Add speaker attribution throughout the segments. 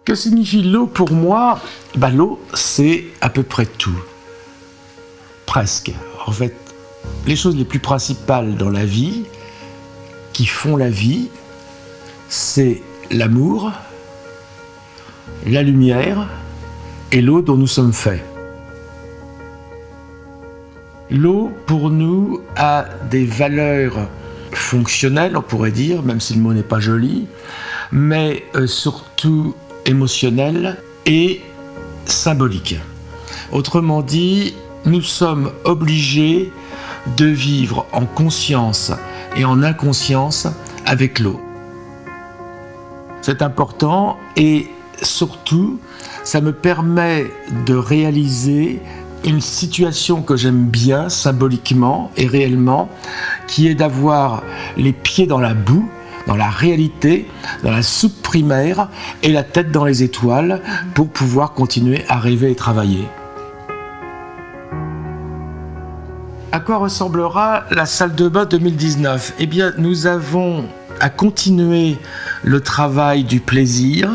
Speaker 1: Que signifie l'eau pour moi? L'eau, c'est à peu près tout. Presque. En fait, les choses les plus principales dans la vie, qui font la vie, c'est l'amour, la lumière et l'eau dont nous sommes faits. L'eau, pour nous, a des valeurs fonctionnelles, on pourrait dire, même si le mot n'est pas joli, mais surtout émotionnelles et symboliques. Autrement dit, nous sommes obligés de vivre en conscience et en inconscience avec l'eau. C'est important et surtout, ça me permet de réaliser une situation que j'aime bien symboliquement et réellement, qui est d'avoir les pieds dans la boue, dans la réalité, dans la soupe primaire et la tête dans les étoiles pour pouvoir continuer à rêver et travailler. À quoi ressemblera la salle de bain 2019? Eh bien, nous avons à continuer le travail du plaisir.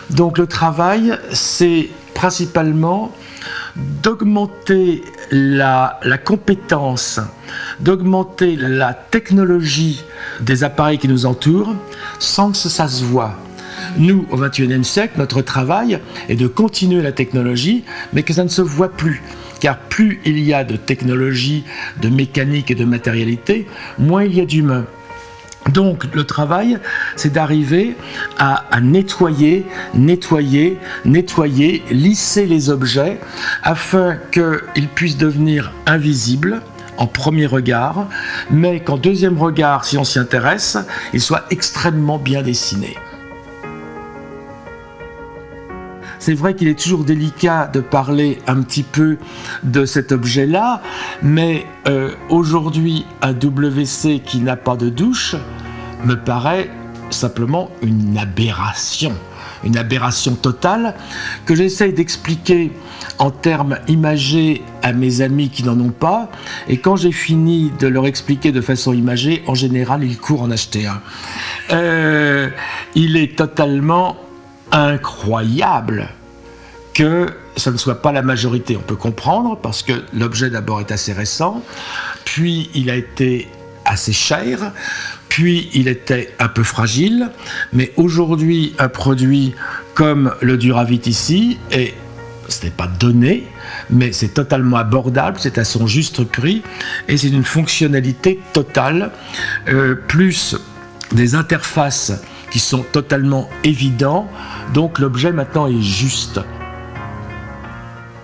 Speaker 1: Donc le travail, c'est principalement d'augmenter la compétence, d'augmenter la technologie des appareils qui nous entourent sans que ça se voie. Nous, au XXIe siècle, notre travail est de continuer la technologie, mais que ça ne se voit plus. Car plus il y a de technologie, de mécanique et de matérialité, moins il y a d'humain. Donc le travail, c'est d'arriver à nettoyer, lisser les objets afin qu'ils puissent devenir invisibles en premier regard, mais qu'en deuxième regard, si on s'y intéresse, ils soient extrêmement bien dessinés. C'est vrai qu'il est toujours délicat de parler un petit peu de cet objet-là, mais aujourd'hui, un WC qui n'a pas de douche me paraît simplement une aberration totale que j'essaye d'expliquer en termes imagés à mes amis qui n'en ont pas, et quand j'ai fini de leur expliquer de façon imagée, en général, ils courent en acheter un. Il est totalement incroyable que ça ne soit pas la majorité. On peut comprendre parce que l'objet d'abord est assez récent, puis il a été assez cher, puis il était un peu fragile, mais aujourd'hui un produit comme le Duravit ici, et ce n'est pas donné, mais c'est totalement abordable, c'est à son juste prix, et c'est une fonctionnalité totale, plus des interfaces qui sont totalement évidents, donc l'objet maintenant est juste.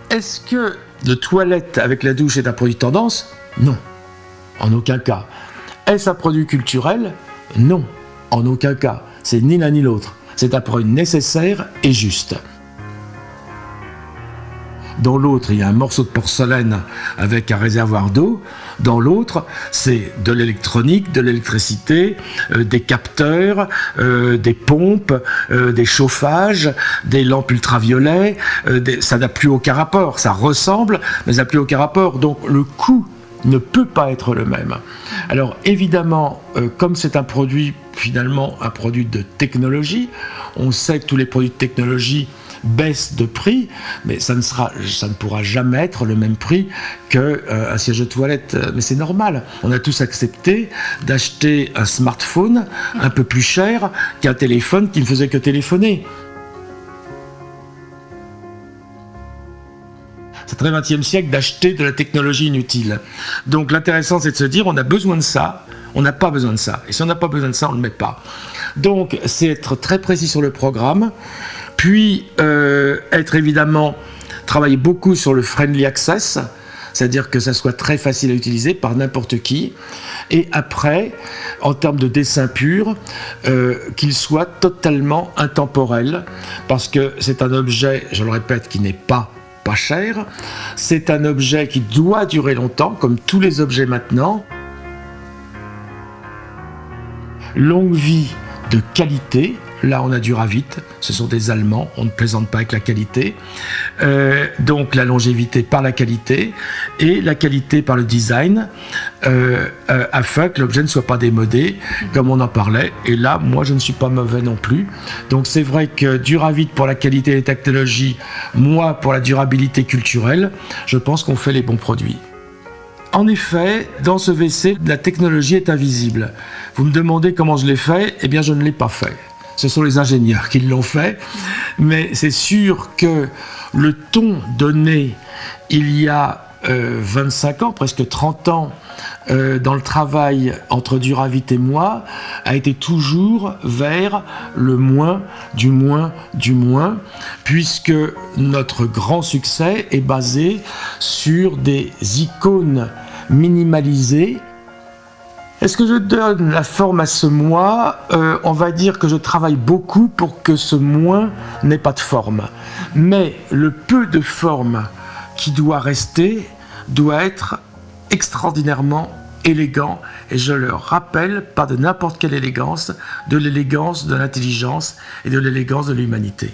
Speaker 1: Est-ce que de toilette avec la douche est un produit tendance? Non, en aucun cas. Est-ce un produit culturel? Non, en aucun cas. C'est ni l'un ni l'autre. C'est un produit nécessaire et juste. Dans l'autre, il y a un morceau de porcelaine avec un réservoir d'eau. Dans l'autre, c'est de l'électronique, de l'électricité, des capteurs, des pompes, des chauffages, des lampes ultraviolets. Ça n'a plus aucun rapport. Ça ressemble, mais ça n'a plus aucun rapport. Donc le coût ne peut pas être le même. Alors évidemment, comme c'est un produit, finalement, un produit de technologie, on sait que tous les produits de technologie baissent de prix, mais ça ne pourra jamais être le même prix qu'un siège de toilette. Mais c'est normal. On a tous accepté d'acheter un smartphone un peu plus cher qu'un téléphone qui ne faisait que téléphoner. C'est très XXe siècle d'acheter de la technologie inutile. Donc l'intéressant, c'est de se dire, on a besoin de ça, on n'a pas besoin de ça. Et si on n'a pas besoin de ça, on ne le met pas. Donc c'est être très précis sur le programme, puis travailler beaucoup sur le friendly access, c'est-à-dire que ça soit très facile à utiliser par n'importe qui. Et après, en termes de dessin pur, qu'il soit totalement intemporel, parce que c'est un objet, je le répète, qui n'est pas cher. C'est un objet qui doit durer longtemps, comme tous les objets maintenant. Longue vie de qualité, là on a Duravit, ce sont des Allemands, on ne plaisante pas avec la qualité. Donc la longévité par la qualité et la qualité par le design afin que l'objet ne soit pas démodé, comme on en parlait. Et là, moi je ne suis pas mauvais non plus. Donc c'est vrai que Duravit pour la qualité des technologies, moi pour la durabilité culturelle, je pense qu'on fait les bons produits. En effet, dans ce WC, la technologie est invisible. Vous me demandez comment je l'ai fait, eh bien je ne l'ai pas fait. Ce sont les ingénieurs qui l'ont fait, mais c'est sûr que le ton donné il y a 25 ans, presque 30 ans, dans le travail entre Duravit et moi, a été toujours vers le moins, du moins, du moins, puisque notre grand succès est basé sur des icônes minimalisées. Est-ce que je donne la forme à ce moi ? On va dire que je travaille beaucoup pour que ce moins n'ait pas de forme. Mais le peu de forme qui doit rester doit être extraordinairement élégant. Et je le rappelle, pas de n'importe quelle élégance, de l'élégance de l'intelligence et de l'élégance de l'humanité.